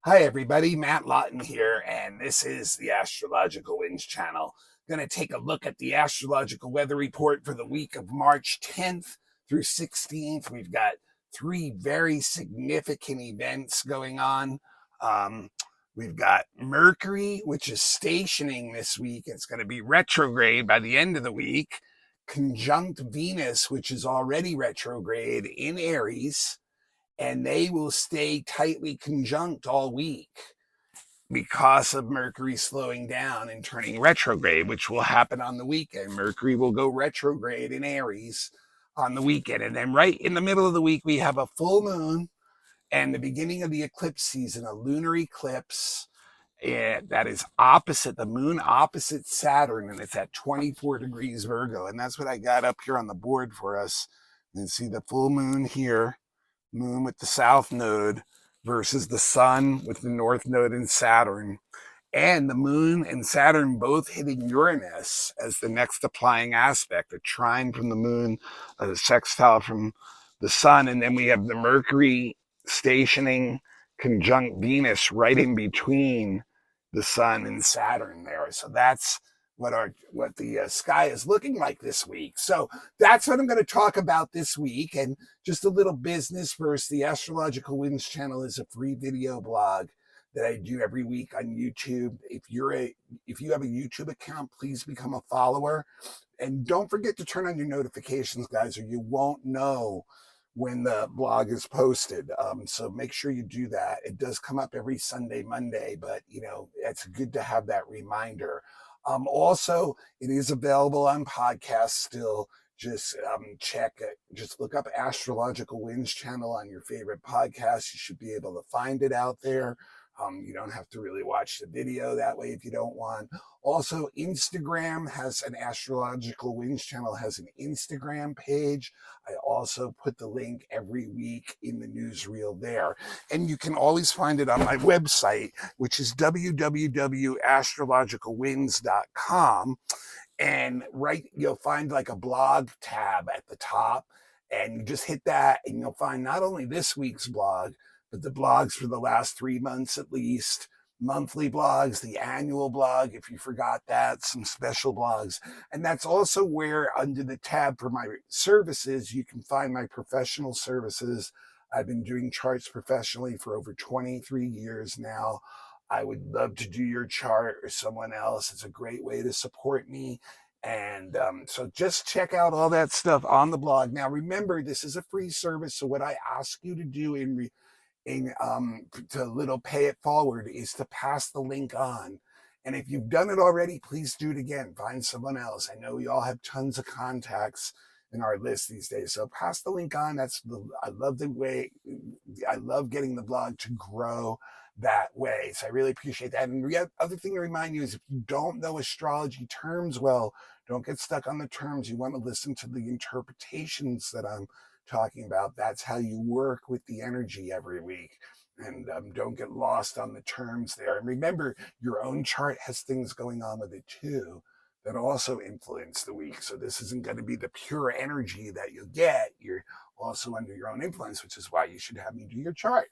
Hi, everybody. Matt Lawton here, and this is the Astrological Winds channel. Going to take a look at the astrological weather report for the week of March 10th through 16th. We've got three very significant events going on. We've got Mercury, which is stationing this week. It's going to be retrograde by the end of the week. Conjunct Venus, which is already retrograde in Aries, and they will stay tightly conjunct all week because of Mercury slowing down and turning retrograde, which will happen on the weekend. Mercury will go retrograde in Aries on the weekend. And then right in the middle of the week, we have a full moon and the beginning of the eclipse season, a lunar eclipse. That is opposite the moon, opposite Saturn, and it's at 24 degrees Virgo. And that's what I got up here on the board for us. You can see the full moon here, moon with the south node versus the sun with the north node in Saturn, and the moon and Saturn both hitting Uranus as the next applying aspect, a trine from the moon, a sextile from the sun, and then we have the Mercury stationing conjunct Venus right in between the sun and Saturn there. So that's what the sky is looking like this week. So that's what I'm going to talk about this week. And just a little business first. The Astrological Winds channel is a free video blog that I do every week on YouTube. If you have a YouTube account, please become a follower. And don't forget to turn on your notifications, guys, or you won't know when the blog is posted. So make sure you do that. It does come up every Sunday, Monday, but it's good to have that reminder. Also, it is available on podcasts still. Just check it. Just look up Astrological Winds channel on your favorite podcast. You should be able to find it out there. You don't have to really watch the video that way if you don't want. Also, Instagram has an Astrological Winds channel, has an Instagram page. I also put the link every week in the newsreel there. And you can always find it on my website, which is www.astrologicalwinds.com. And you'll find like a blog tab at the top. And you just hit that and you'll find not only this week's blog, but the blogs for the last 3 months at least, monthly blogs, the annual blog, if you forgot that, some special blogs. And that's also where under the tab for my services, you can find my professional services. I've been doing charts professionally for over 23 years now. I would love to do your chart or someone else. It's a great way to support me. And so just check out all that stuff on the blog. Now, remember, this is a free service. So what I ask you to do to little pay it forward is to pass the link on. And if you've done it already, please do it again. Find someone else. I know we all have tons of contacts in our list these days. So pass the link on. I love getting the blog to grow that way. So I really appreciate that. And the other thing to remind you is if you don't know astrology terms well, don't get stuck on the terms. You want to listen to the interpretations that I'm talking about. That's how you work with the energy every week. And don't get lost on the terms there. And remember, your own chart has things going on with it too that also influence the week. So this isn't going to be the pure energy that you'll get. You're also under your own influence, which is why you should have me do your chart.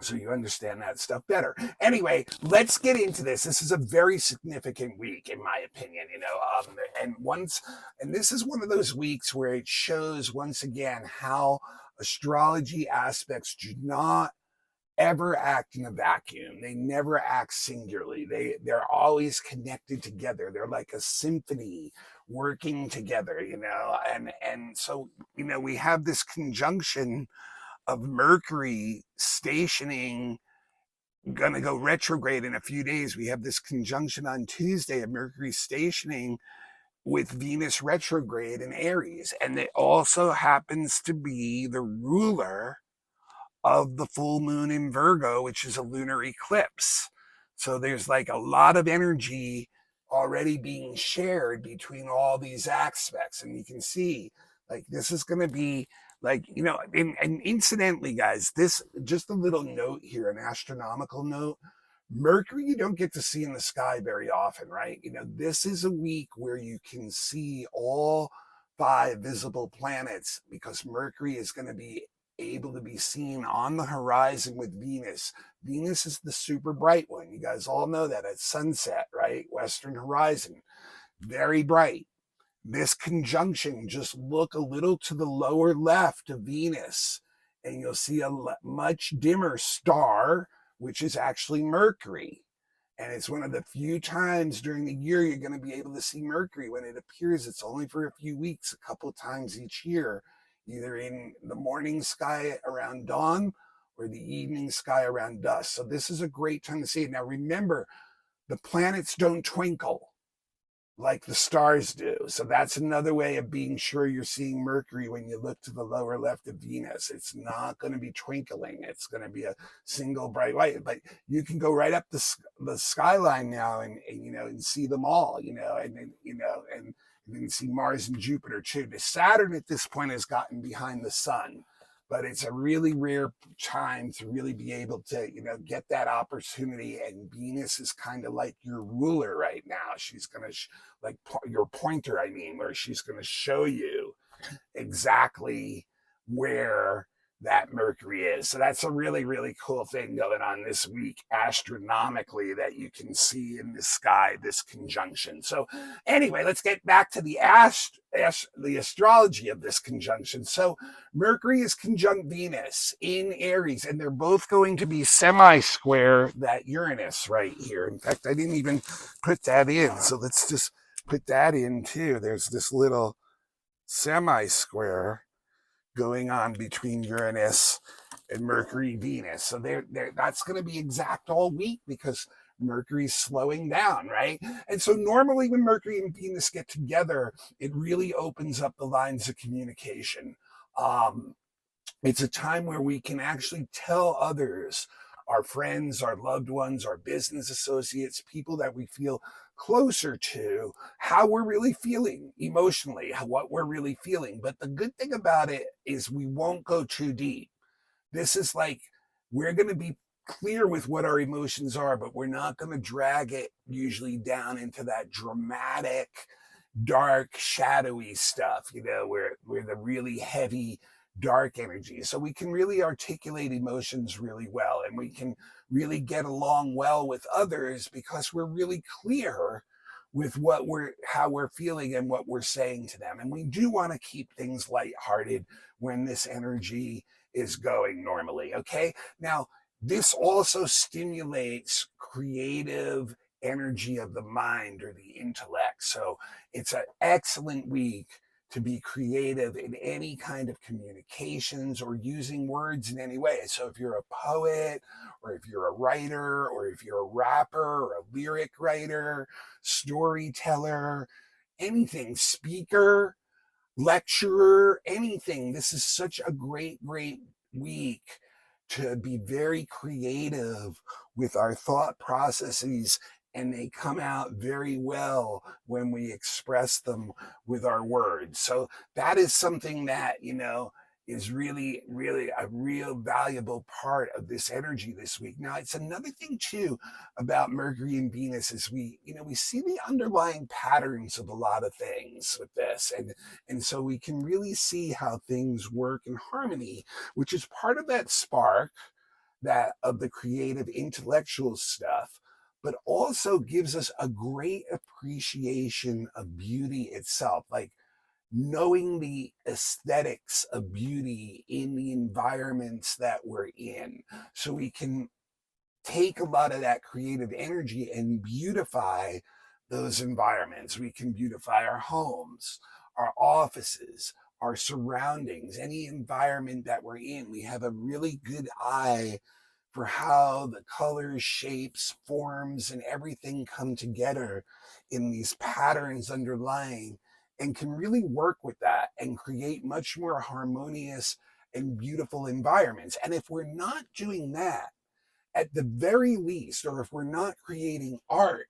So you understand that stuff better. Anyway, let's get into this. This is a very significant week, in my opinion, and this is one of those weeks where it shows once again how astrology aspects do not ever act in a vacuum. They never act singularly. They're always connected together. They're like a symphony working together, and so, we have this conjunction of Mercury stationing, going to go retrograde in a few days. We have this conjunction on Tuesday of Mercury stationing with Venus retrograde in Aries. And it also happens to be the ruler of the full moon in Virgo, which is a lunar eclipse. So there's like a lot of energy already being shared between all these aspects. And you can see like this is going to be like, and incidentally, guys, this just a little note here, an astronomical note. Mercury, you don't get to see in the sky very often, right? This is a week where you can see all 5 visible planets because Mercury is going to be able to be seen on the horizon with Venus. Venus is the super bright one. You guys all know that at sunset, right? Western horizon, very bright. This conjunction, just look a little to the lower left of Venus, and you'll see a much dimmer star, which is actually Mercury. And it's one of the few times during the year you're going to be able to see Mercury. When it appears, it's only for a few weeks, a couple of times each year, either in the morning sky around dawn or the evening sky around dusk. So this is a great time to see it. Now remember, the planets don't twinkle like the stars do. So that's another way of being sure you're seeing Mercury when you look to the lower left of Venus. It's not going to be twinkling. It's going to be a single bright light. But you can go right up the skyline now and see them all, and you can see Mars and Jupiter too. The Saturn at this point has gotten behind the sun. But it's a really rare time to really be able to, get that opportunity. And Venus is kind of like your ruler right now. She's going to, like your pointer, where she's going to show you exactly where that Mercury is. So that's a really, really cool thing going on this week astronomically that you can see in the sky, this conjunction. So anyway, let's get back to the astrology of this conjunction. So Mercury is conjunct Venus in Aries, and they're both going to be semi-square that Uranus right here. In fact, I didn't even put that in. So let's just put that in too. There's this little semi-square going on between Uranus and Mercury Venus. So that's going to be exact all week because Mercury's slowing down, right? And so normally when Mercury and Venus get together, it really opens up the lines of communication. It's a time where we can actually tell others, our friends, our loved ones, our business associates, people that we feel closer to, how we're really feeling emotionally, what we're really feeling. But the good thing about it is we won't go too deep. This is like, we're going to be clear with what our emotions are, but we're not going to drag it usually down into that dramatic, dark, shadowy stuff, where the really heavy, dark energy. So we can really articulate emotions really well, and we can really get along well with others because we're really clear with how we're feeling and what we're saying to them. And we do want to keep things lighthearted when this energy is going normally. Okay. Now, this also stimulates creative energy of the mind or the intellect. So it's an excellent week to be creative in any kind of communications or using words in any way. So if you're a poet, or if you're a writer, or if you're a rapper or a lyric writer, storyteller, anything, speaker, lecturer, anything, this is such a great, great week to be very creative with our thought processes, and they come out very well when we express them with our words. So that is something that, is really, really a real valuable part of this energy this week. Now, it's another thing too about Mercury and Venus is we see the underlying patterns of a lot of things with this. And so we can really see how things work in harmony, which is part of that spark that of the creative intellectual stuff, but also gives us a great appreciation of beauty itself, like knowing the aesthetics of beauty in the environments that we're in. So we can take a lot of that creative energy and beautify those environments. We can beautify our homes, our offices, our surroundings, any environment that we're in. We have a really good eye for how the colors, shapes, forms, and everything come together in these patterns underlying, and can really work with that and create much more harmonious and beautiful environments. And if we're not doing that, at the very least, or if we're not creating art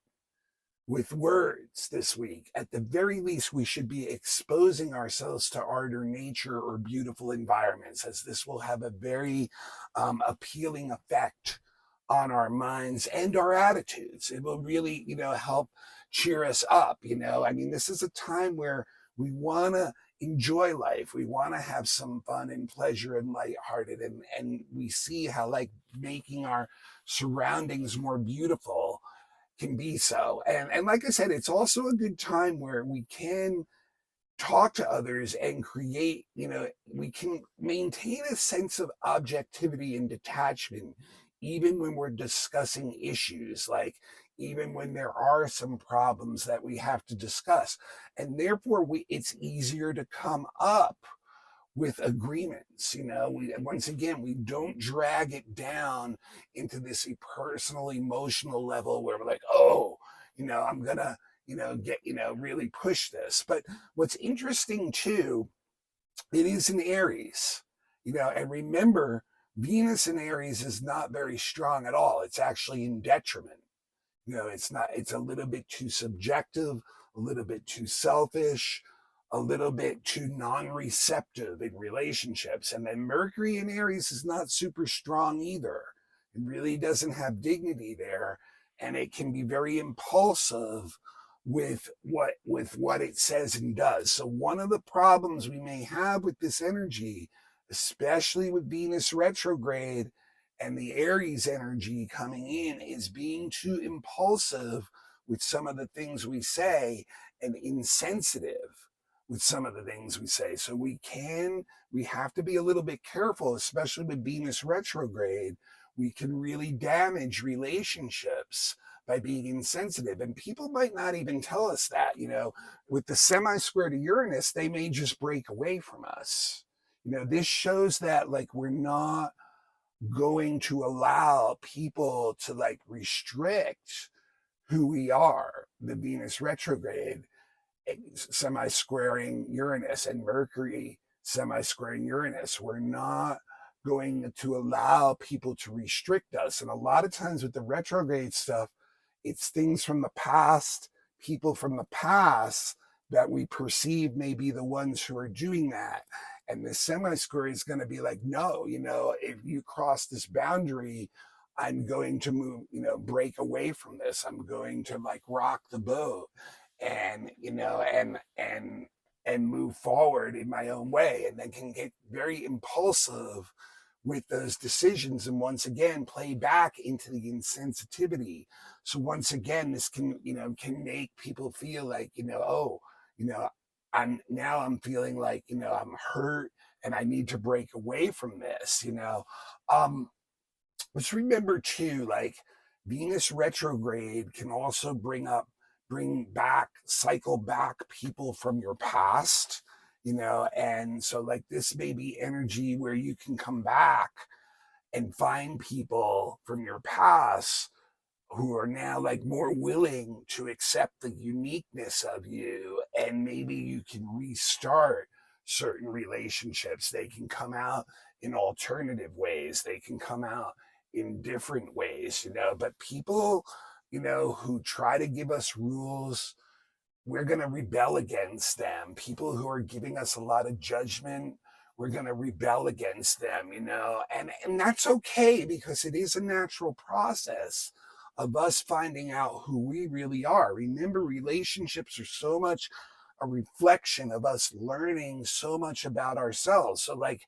with words this week, at the very least, we should be exposing ourselves to art or nature or beautiful environments, as this will have a very appealing effect on our minds and our attitudes. It will really, help cheer us up. This is a time where we want to enjoy life. We want to have some fun and pleasure and lighthearted. And we see how like making our surroundings more beautiful can be so. And like I said, it's also a good time where we can talk to others and create, we can maintain a sense of objectivity and detachment, even when we're discussing issues, like even when there are some problems that we have to discuss. And therefore, it's easier to come up with agreements. Once again, we don't drag it down into this personal emotional level where we're like, oh, I'm gonna get really push this. But what's interesting too, it is in Aries, and remember, Venus in Aries is not very strong at all. It's actually in detriment. It's not, it's a little bit too subjective, a little bit too selfish, a little bit too non-receptive in relationships. And then Mercury in Aries is not super strong either. It really doesn't have dignity there. And it can be very impulsive with what it says and does. So one of the problems we may have with this energy, especially with Venus retrograde and the Aries energy coming in, is being too impulsive with some of the things we say and insensitive with some of the things we say. So we have to be a little bit careful, especially with Venus retrograde. We can really damage relationships by being insensitive. And people might not even tell us that, with the semi-square to Uranus, they may just break away from us. This shows that like we're not going to allow people to like restrict who we are. The Venus retrograde semi-squaring Uranus and Mercury semi-squaring Uranus. We're not going to allow people to restrict us. And a lot of times with the retrograde stuff, it's things from the past, people from the past that we perceive may be the ones who are doing that. And the semi-square is going to be like, no, if you cross this boundary, I'm going to move, break away from this. I'm going to like rock the boat and, and move forward in my own way. And then can get very impulsive with those decisions, and once again play back into the insensitivity. So once again, this can make people feel like, oh, I'm feeling like, I'm hurt and I need to break away from this. Let's remember too, like Venus retrograde can also cycle back people from your past, and so like this may be energy where you can come back and find people from your past who are now like more willing to accept the uniqueness of you, and maybe you can restart certain relationships. They can come out in alternative ways, they can come out in different ways, but people who try to give us rules, we're going to rebel against them. People who are giving us a lot of judgment, we're going to rebel against them, and that's okay, because it is a natural process of us finding out who we really are. Remember, relationships are so much a reflection of us learning so much about ourselves. So like,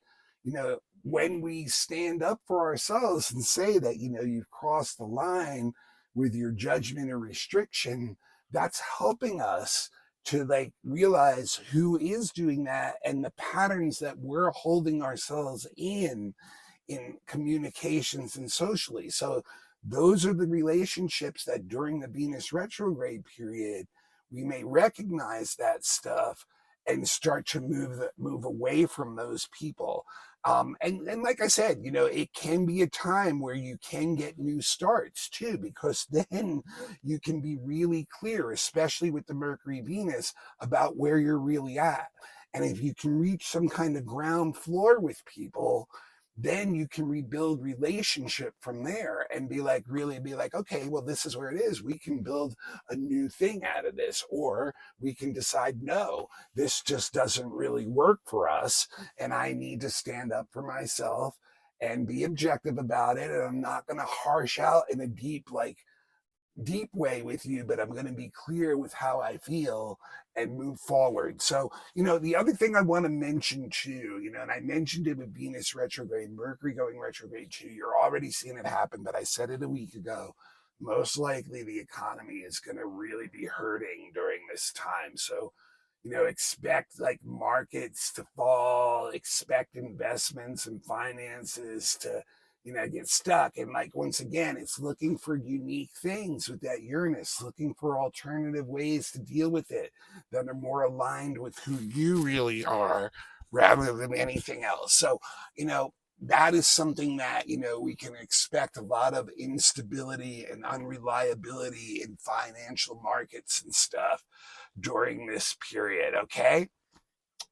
when we stand up for ourselves and say that, you've crossed the line with your judgment or restriction, that's helping us to like realize who is doing that and the patterns that we're holding ourselves in communications and socially. So those are the relationships that during the Venus retrograde period, we may recognize that stuff and start to move away from those people. And like I said, it can be a time where you can get new starts too, because then you can be really clear, especially with the Mercury Venus, about where you're really at. And if you can reach some kind of ground floor with people, then you can rebuild relationship from there and really be like, okay, well, this is where it is. We can build a new thing out of this, or we can decide, no, this just doesn't really work for us. And I need to stand up for myself and be objective about it. And I'm not going to harsh out in a deep, like, deep way with you, but I'm going to be clear with how I feel and move forward. So, the other thing I want to mention too, and I mentioned it with Venus retrograde, Mercury going retrograde too. You're already seeing it happen, but I said it a week ago. Most likely the economy is going to really be hurting during this time. So, expect like markets to fall, expect investments and finances to get stuck. And like, once again, it's looking for unique things with that Uranus, looking for alternative ways to deal with it that are more aligned with who you really are rather than anything else. So, that is something that, we can expect a lot of instability and unreliability in financial markets and stuff during this period. Okay.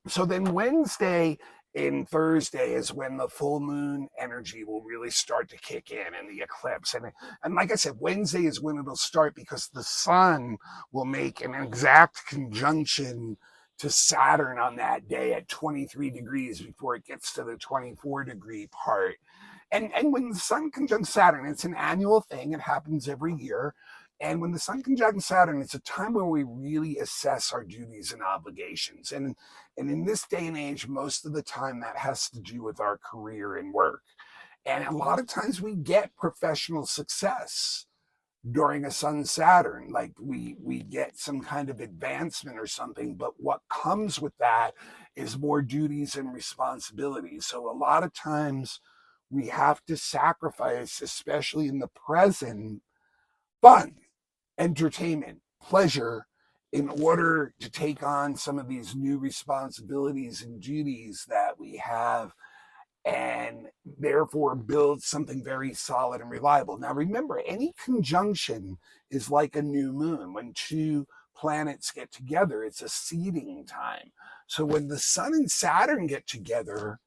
So then Wednesday and Thursday is when the full moon energy will really start to kick in and the eclipse. And like I said, Wednesday is when it'll start because the sun will make an exact conjunction to Saturn on that day at 23 degrees before it gets to the 24-degree part. And when the sun conjuncts Saturn, it's an annual thing. It happens every year. And when the sun conjuncts Saturn, it's a time where we really assess our duties and obligations. And in this day and age, most of the time that has to do with our career and work. And a lot of times we get professional success during a sun Saturn, like we get some kind of advancement or something, but what comes with that is more duties and responsibilities. So a lot of times we have to sacrifice, especially in the present, fun, entertainment, pleasure, in order to take on some of these new responsibilities and duties that we have, and therefore build something very solid and reliable. Now, remember, any conjunction is like a new moon. When two planets get together, it's a seeding time. So when the sun and Saturn get together,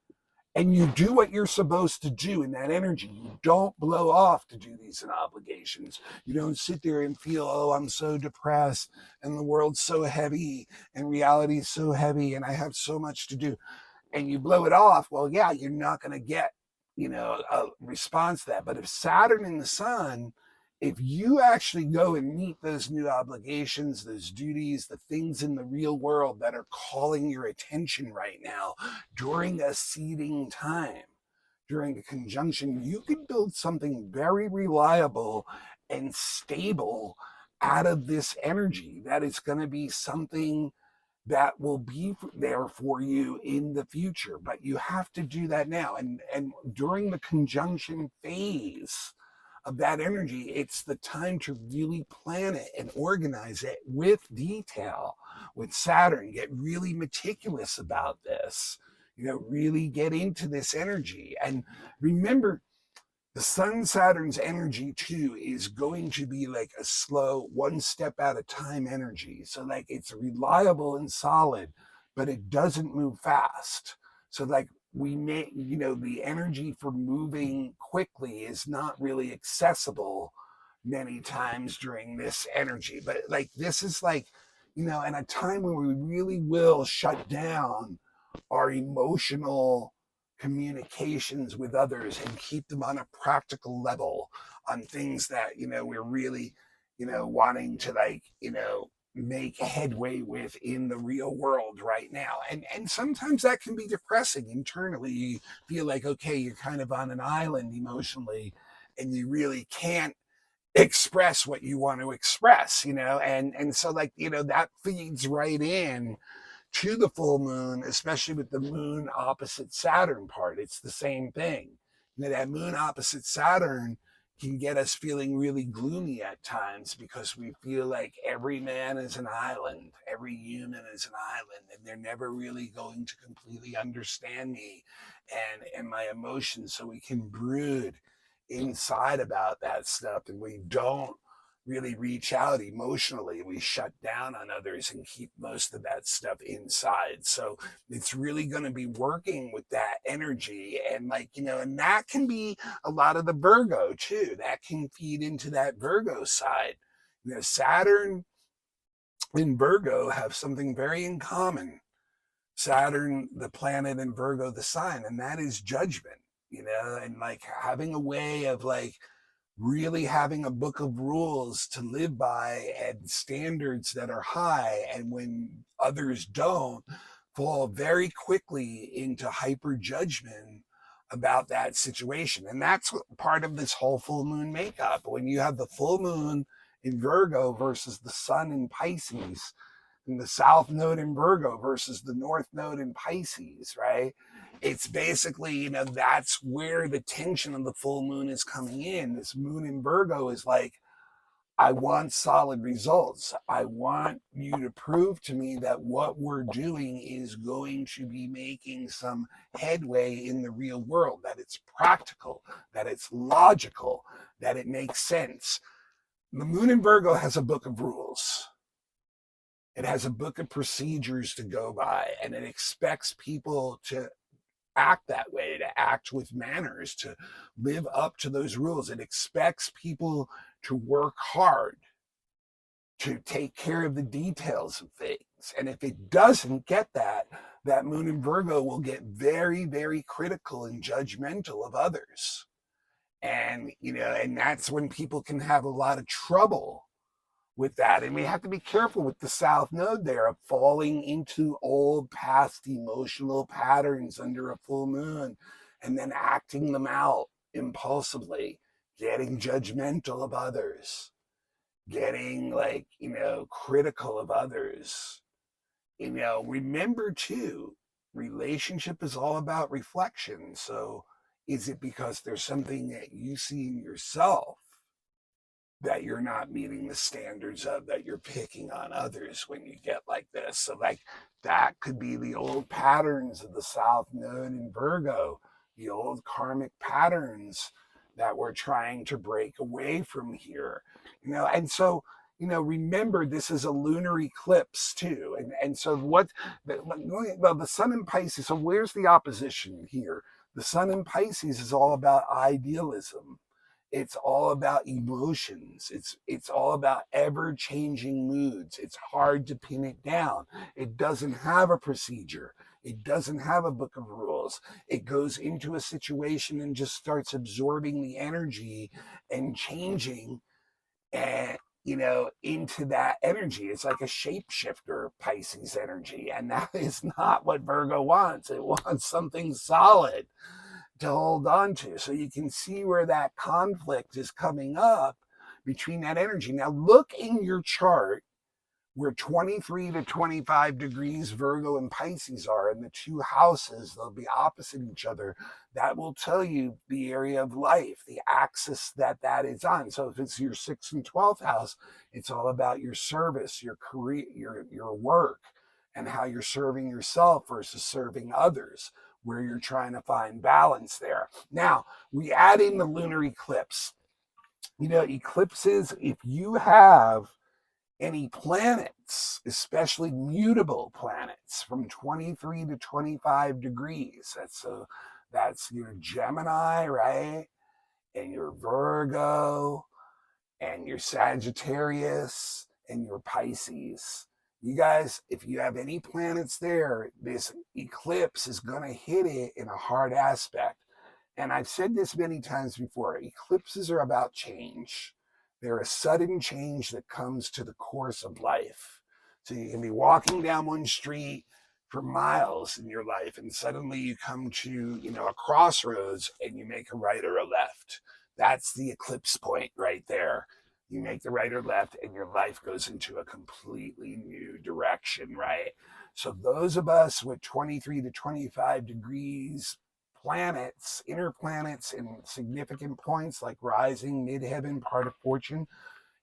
and you do what you're supposed to do in that energy. You don't blow off to duties and obligations. You don't sit there and feel, oh, I'm so depressed and the world's so heavy and reality is so heavy and I have so much to do. And you blow it off. Well, yeah, you're not going to get, a response to that. But if Saturn and the sun, if you actually go and meet those new obligations, those duties, the things in the real world that are calling your attention right now during a seeding time, during a conjunction, you can build something very reliable and stable out of this energy that is going to be something that will be there for you in the future. But you have to do that now. And during the conjunction phase of that energy, it's the time to really plan it and organize it with detail with Saturn. Get really meticulous about this, really get into this energy. And remember, the sun Saturn's energy too is going to be like a slow, one step at a time energy. So like it's reliable and solid, but it doesn't move fast. So like we may, the energy for moving quickly is not really accessible many times during this energy. But like this is like, in a time where we really will shut down our emotional communications with others and keep them on a practical level on things that we're really wanting to like make headway with in the real world right now. And sometimes that can be depressing internally. You feel like, okay, you're kind of on an island emotionally and you really can't express what you want to express, and so like that feeds right in to the full moon, especially with the moon opposite Saturn part. It's the same thing. That moon opposite Saturn can get us feeling really gloomy at times because we feel like every man is an island, every human is an island, and they're never really going to completely understand me and my emotions. So we can brood inside about that stuff, and we don't really reach out emotionally. We shut down on others and keep most of that stuff inside. So it's really going to be working with that energy. And like, and that can be a lot of the Virgo too. That can feed into that Virgo side. Saturn and Virgo have something very in common. Saturn, the planet, and Virgo, the sign, and that is judgment, and like having a way of like really having a book of rules to live by and standards that are high, and when others don't, fall very quickly into hyper judgment about that situation. And that's part of this whole full moon makeup. When you have the full moon in Virgo versus the sun in Pisces, and the south node in Virgo versus the north node in Pisces, right? It's basically, that's where the tension of the full moon is coming in. This moon in Virgo is like, I want solid results. I want you to prove to me that what we're doing is going to be making some headway in the real world, that it's practical, that it's logical, that it makes sense. The moon in Virgo has a book of rules. It has a book of procedures to go by, and it expects people to act that way, to act with manners, to live up to those rules. It expects people to work hard, to take care of the details of things. And if it doesn't get that, that moon in Virgo will get very, very critical and judgmental of others. And, and that's when people can have a lot of trouble with that. And we have to be careful with the south node there of falling into old past emotional patterns under a full moon and then acting them out impulsively, getting judgmental of others, getting critical of others. Remember too, relationship is all about reflection. So is it because there's something that you see in yourself that you're not meeting the standards of, that you're picking on others when you get like this? So that could be the old patterns of the south node in Virgo, the old karmic patterns that we're trying to break away from here. And so, remember, this is a lunar eclipse too. And so the sun in Pisces, so where's the opposition here? The sun in Pisces is all about idealism. It's all about emotions. It's all about ever-changing moods. It's hard to pin it down. It doesn't have a procedure. It doesn't have a book of rules. It goes into a situation and just starts absorbing the energy and changing and into that energy. It's like a shapeshifter, Pisces energy. And that is not what Virgo wants. It wants something solid to hold on to. So you can see where that conflict is coming up between that energy. Now look in your chart where 23 to 25 degrees Virgo and Pisces are in the two houses. They'll be opposite each other. That will tell you the area of life, the axis that is on. So if it's your 6th and 12th house, it's all about your service, your career, your work, and how you're serving yourself versus serving others, where you're trying to find balance there. Now, we add in the lunar eclipse. Eclipses, if you have any planets, especially mutable planets from 23 to 25 degrees, that's your Gemini, right? And your Virgo and your Sagittarius and your Pisces. You guys, if you have any planets there, this eclipse is going to hit it in a hard aspect. And I've said this many times before, eclipses are about change. They're a sudden change that comes to the course of life. So you can be walking down one street for miles in your life, and suddenly you come to, a crossroads and you make a right or a left. That's the eclipse point right there. You make the right or left and your life goes into a completely new direction, right? So those of us with 23 to 25 degrees planets, inner planets in significant points like rising, midheaven, part of fortune,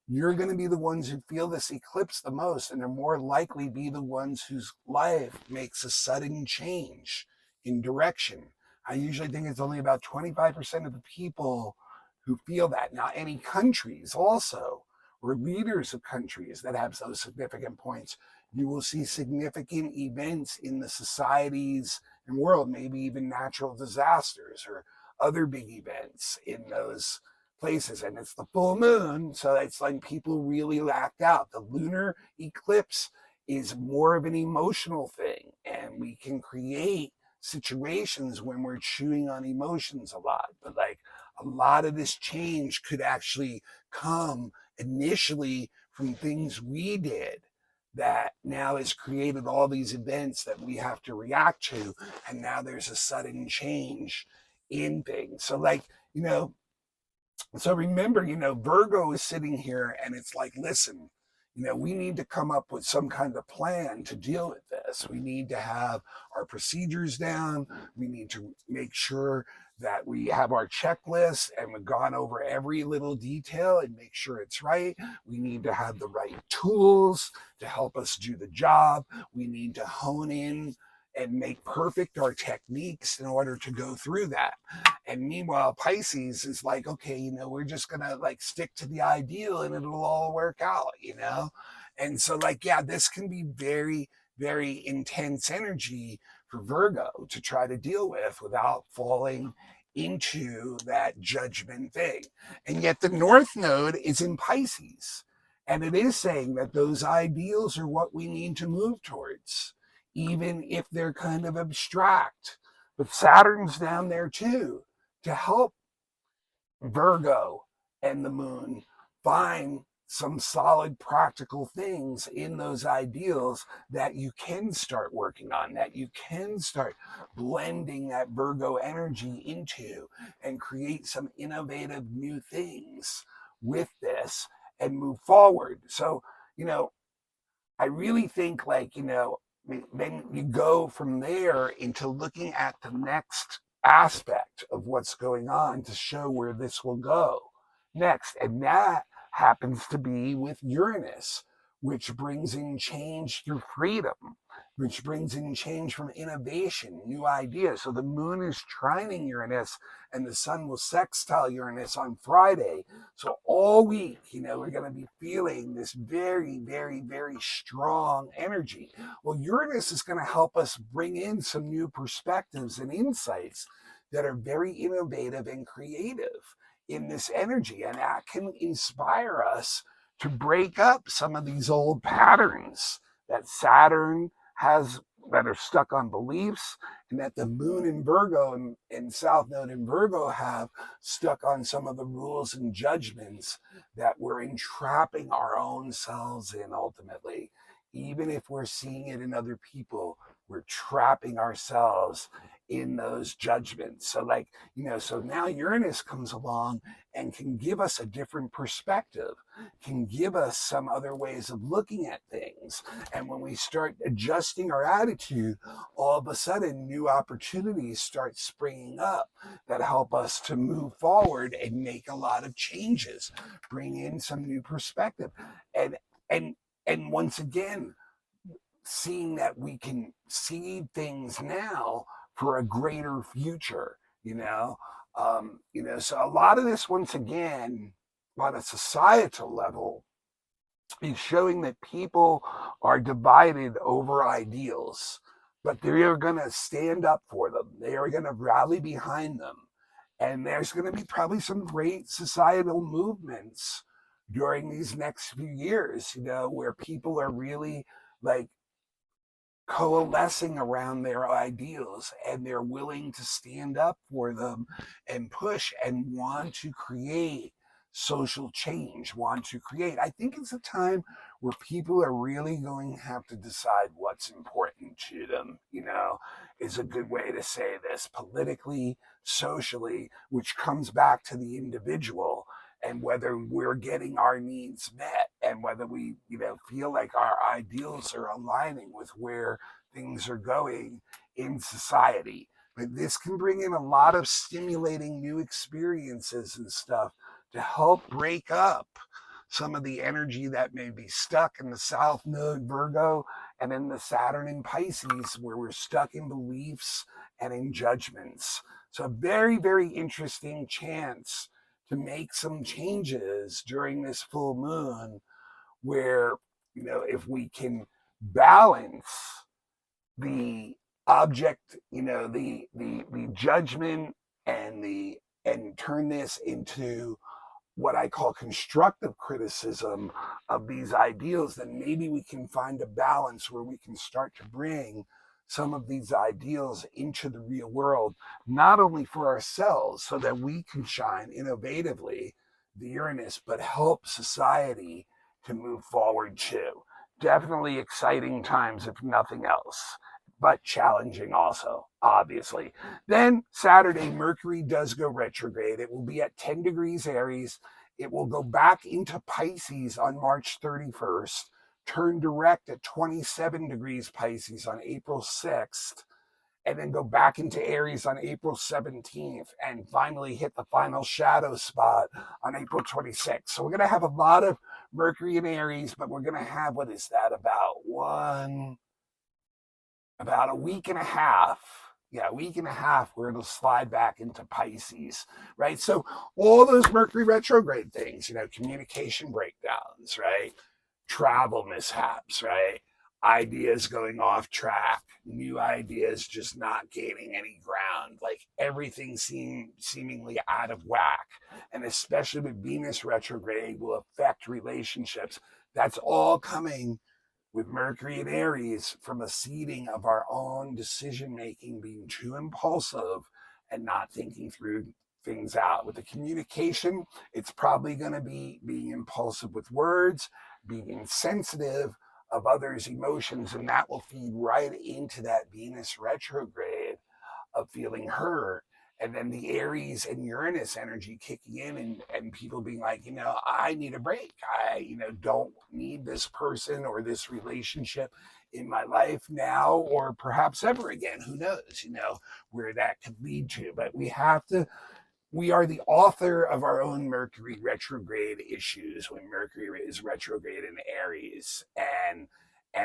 you're going to be the ones who feel this eclipse the most, and they're more likely be the ones whose life makes a sudden change in direction. I usually think it's only about 25% of the people who feel that. Now, any countries also, or leaders of countries that have those significant points, you will see significant events in the societies and world, maybe even natural disasters or other big events in those places. And it's the full moon, so it's like people really lacked out. The lunar eclipse is more of an emotional thing, and we can create situations when we're chewing on emotions a lot. But a lot of this change could actually come initially from things we did that now has created all these events that we have to react to. And now there's a sudden change in things. So, like, you know, so remember, Virgo is sitting here and it's like, listen, we need to come up with some kind of plan to deal with this. We need to have our procedures down. We need to make sure that we have our checklist and we've gone over every little detail and make sure it's right. We need to have the right tools to help us do the job. We need to hone in and make perfect our techniques in order to go through that. And meanwhile, Pisces is like, okay, we're just gonna like stick to the ideal and it'll all work out. And so, like, yeah, this can be very, very intense energy for Virgo to try to deal with without falling into that judgment thing. And yet the North Node is in Pisces. And it is saying that those ideals are what we need to move towards, even if they're kind of abstract. But Saturn's down there too to help Virgo and the moon find some solid practical things in those ideals that you can start working on, that you can start blending that Virgo energy into and create some innovative new things with this and move forward. So, I really think, like, then you go from there into looking at the next aspect of what's going on to show where this will go next. And that happens to be with Uranus, which brings in change through freedom, which brings in change from innovation, new ideas. So the moon is trining Uranus and the sun will sextile Uranus on Friday. So all week, we're going to be feeling this very, very, very strong energy. Well, Uranus is going to help us bring in some new perspectives and insights that are very innovative and creative in this energy. And that can inspire us to break up some of these old patterns that Saturn has, that are stuck on beliefs, and that the moon in Virgo and South Node in Virgo have stuck on some of the rules and judgments that we're entrapping our own selves in ultimately. Even if we're seeing it in other people, we're trapping ourselves in those judgments. So, like, so now Uranus comes along and can give us a different perspective, can give us some other ways of looking at things. And when we start adjusting our attitude, all of a sudden new opportunities start springing up that help us to move forward and make a lot of changes, bring in some new perspective. And once again, seeing that we can see things now for a greater future, so a lot of this, once again, on a societal level, is showing that people are divided over ideals, but they are going to stand up for them. They are going to rally behind them. And there's going to be probably some great societal movements during these next few years, where people are really like coalescing around their ideals and they're willing to stand up for them and push and want to create social change, want to create. I think it's a time where people are really going to have to decide what's important to them, is a good way to say this, politically, socially, which comes back to the individual and whether we're getting our needs met and whether we, feel like our ideals are aligning with where things are going in society. But this can bring in a lot of stimulating new experiences and stuff to help break up some of the energy that may be stuck in the South Node Virgo and in the Saturn in Pisces, where we're stuck in beliefs and in judgments. So a very, very interesting chance to make some changes during this full moon where, if we can balance the object, the judgment and turn this into what I call constructive criticism of these ideals, then maybe we can find a balance where we can start to bring some of these ideals into the real world, not only for ourselves so that we can shine innovatively, the Uranus, but help society to move forward too. Definitely exciting times, if nothing else, but challenging also, obviously. Then Saturday, Mercury does go retrograde. It will be at 10 degrees Aries. It will go back into Pisces on March 31st, turn direct at 27 degrees Pisces on April 6th, and then go back into Aries on April 17th, and finally hit the final shadow spot on April 26th. So we're going to have a lot of Mercury in Aries, but we're going to have, what is that, about a week and a half. Yeah, a week and a half where it'll slide back into Pisces, right? So all those Mercury retrograde things, communication breakdowns, right? Travel mishaps, right? Ideas going off track, new ideas just not gaining any ground, like everything seemingly out of whack. And especially with Venus retrograde will affect relationships. That's all coming with Mercury and Aries from a seeding of our own decision making being too impulsive and not thinking through things out. With the communication, it's probably going to be being impulsive with words, being insensitive of others' emotions, and that will feed right into that Venus retrograde of feeling hurt. And then the Aries and Uranus energy kicking in, and people being like, I need a break. I, don't need this person or this relationship in my life now or perhaps ever again. Who knows, where that could lead to. But we are the author of our own Mercury retrograde issues when Mercury is retrograde in Aries, and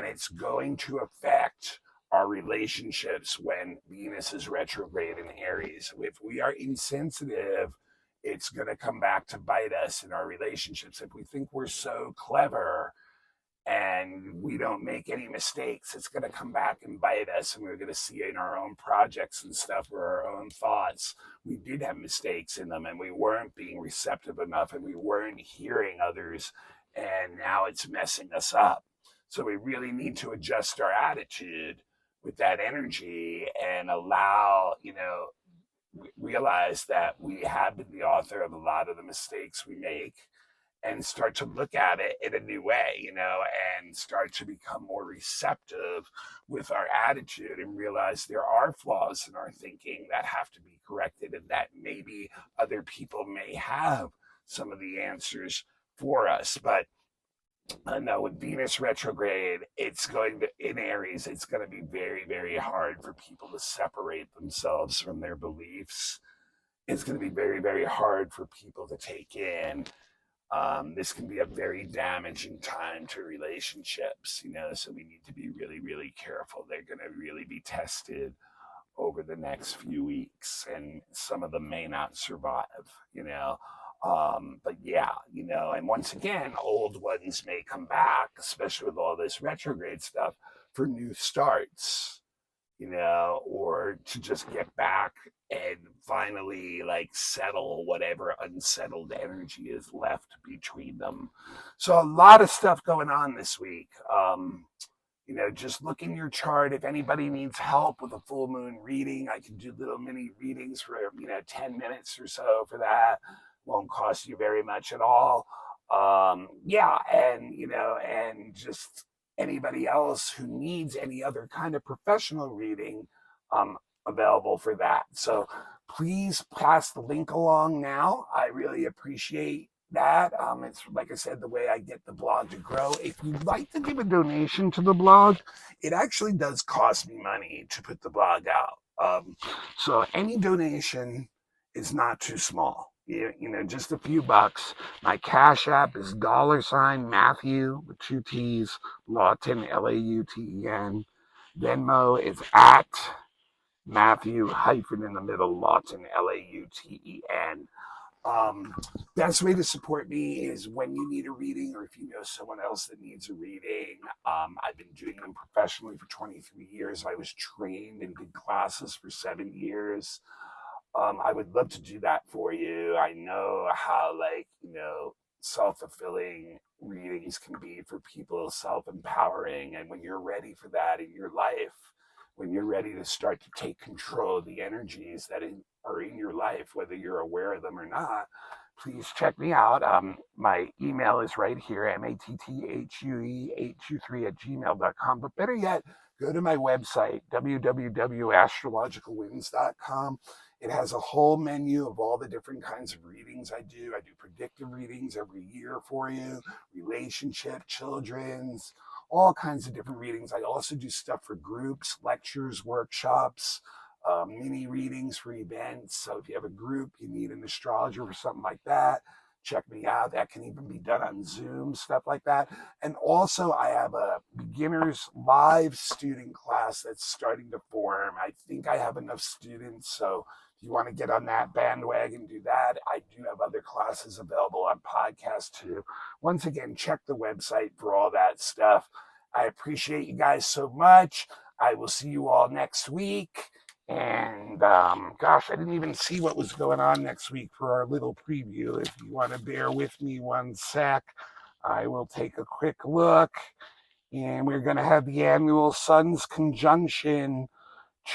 it's going to affect our relationships when Venus is retrograde in Aries. If we are insensitive, it's going to come back to bite us in our relationships. If we think we're so clever and we don't make any mistakes, it's going to come back and bite us. And we're going to see in our own projects and stuff or our own thoughts, we did have mistakes in them and we weren't being receptive enough and we weren't hearing others. And now it's messing us up. So we really need to adjust our attitude with that energy and allow, realize that we have been the author of a lot of the mistakes we make and start to look at it in a new way, and start to become more receptive with our attitude and realize there are flaws in our thinking that have to be corrected and that maybe other people may have some of the answers for us. But I know with Venus retrograde, in Aries, it's going to be very, very hard for people to separate themselves from their beliefs. It's going to be very, very hard for people to take in. This can be a very damaging time to relationships, so we need to be really, really careful. They're going to really be tested over the next few weeks, and some of them may not survive. But yeah, and once again, old ones may come back, especially with all this retrograde stuff, for new starts, or to just get back and finally like settle whatever unsettled energy is left between them. So a lot of stuff going on this week. Just look in your chart. If anybody needs help with a full moon reading, I can do little mini readings for 10 minutes or so for that. Won't cost you very much at all. Yeah, and just anybody else who needs any other kind of professional reading, available for that. So please pass the link along now. I really appreciate that. It's like I said, the way I get the blog to grow. If you'd like to give a donation to the blog, it actually does cost me money to put the blog out. So any donation is not too small. Just a few bucks. My Cash App is $Matthew with two T's, Lawton, Lauten. Venmo is at Matthew hyphen in the middle, Lawton, Lauten. Best way to support me is when you need a reading or if you know someone else that needs a reading. I've been doing them professionally for 23 years. I was trained and did classes for 7 years. I would love to do that for you. I know how, self-fulfilling readings can be for people, self-empowering. And when you're ready for that in your life, when you're ready to start to take control of the energies that are in your life, whether you're aware of them or not. Please check me out. My email is right here, mattthue823 But better yet, go to my website, www.astrologicalwinds.com. It has a whole menu of all the different kinds of readings I do. I do predictive readings every year for you, relationship, children's, all kinds of different readings. I also do stuff for groups, lectures, workshops, mini readings for events. So if you have a group, you need an astrologer or something like that, check me out. That can even be done on Zoom, stuff like that. And also, I have a beginner's live student class that's starting to form. I think I have enough students, so if you want to get on that bandwagon, do that. I do have other classes available on podcast too. Once again, check the website for all that stuff. I appreciate you guys so much. I will see you all next week. And gosh, I didn't even see what was going on next week for our little preview. If you want to bear with me one sec, I will take a quick look. And we're going to have the annual Sun's conjunction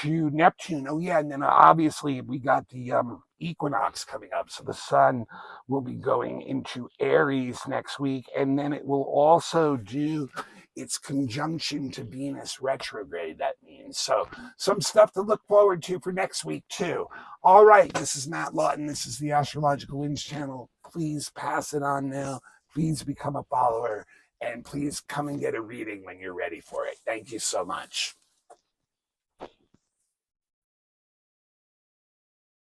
to Neptune. Oh, yeah. And then obviously we got the equinox coming up. So the sun will be going into Aries next week. And then it will also do its conjunction to Venus retrograde, that means. So some stuff to look forward to for next week, too. All right. This is Matt Lawton. This is the Astrological Winds channel. Please pass it on now. Please become a follower. And please come and get a reading when you're ready for it. Thank you so much.